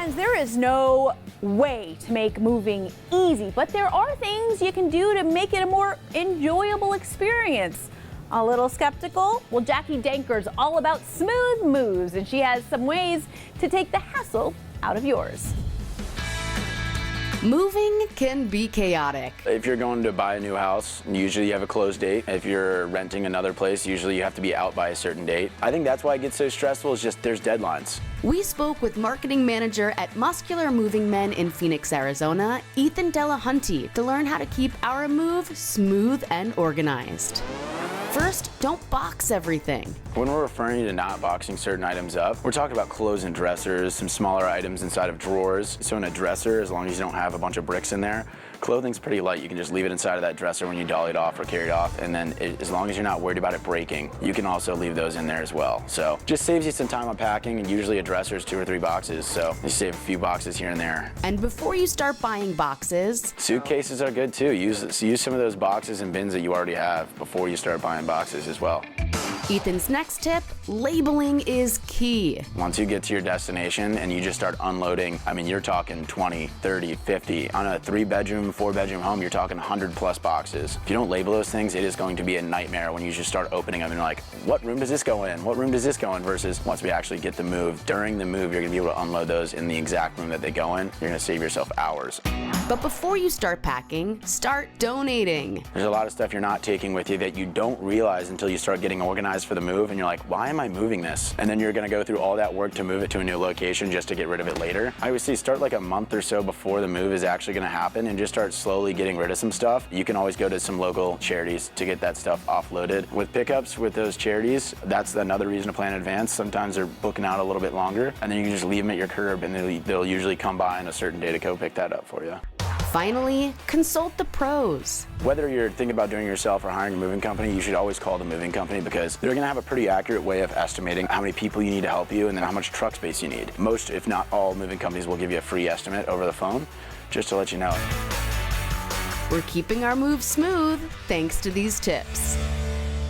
Friends, there is no way to make moving easy, but there are things you can do to make it a more enjoyable experience. A little skeptical? Well, Jackie Danker's all about smooth moves, and she has some ways to take the hassle out of yours. Moving can be chaotic. If you're going to buy a new house, usually you have a close date. If you're renting another place, usually you have to be out by a certain date. I think that's why it gets so stressful, is just there's deadlines. We spoke with marketing manager at Muscular Moving Men in Phoenix, Arizona, Ethan Delahunty, to learn how to keep our move smooth and organized. First, don't box everything. When we're referring to not boxing certain items up, we're talking about clothes and dressers, some smaller items inside of drawers. So in a dresser, as long as you don't have a bunch of bricks in there, clothing's pretty light. You can just leave it inside of that dresser when you dolly it off or carry it off. And then as long as you're not worried about it breaking, you can also leave those in there as well. So just saves you some time on packing, and usually a dresser is 2 or 3 boxes. So you save a few boxes here and there. And before you start buying boxes, suitcases are good too. Use some of those boxes and bins that you already have before you start buying boxes as well. Ethan's next tip, labeling is key. Once you get to your destination and you just start unloading, I mean, you're talking 20, 30, 50. On a 3-bedroom, 4-bedroom home, you're talking 100+ boxes. If you don't label those things, it is going to be a nightmare when you just start opening them and you're like, what room does this go in? What room does this go in? Versus once we actually get the move, during the move, you're gonna be able to unload those in the exact room that they go in. You're gonna save yourself hours. But before you start packing, start donating. There's a lot of stuff you're not taking with you that you don't realize until you start getting organized for the move, and you're like, why am I moving this? And then you're gonna go through all that work to move it to a new location just to get rid of it later. I would say start like a month or so before the move is actually gonna happen and just start slowly getting rid of some stuff. You can always go to some local charities to get that stuff offloaded. With pickups with those charities, that's another reason to plan in advance. Sometimes they're booking out a little bit longer, and then you can just leave them at your curb, and they'll usually come by on a certain day to go pick that up for you. Finally, consult the pros. Whether you're thinking about doing it yourself or hiring a moving company, you should always call the moving company, because they're gonna have a pretty accurate way of estimating how many people you need to help you and then how much truck space you need. Most, if not all, moving companies will give you a free estimate over the phone, just to let you know. We're keeping our moves smooth thanks to these tips.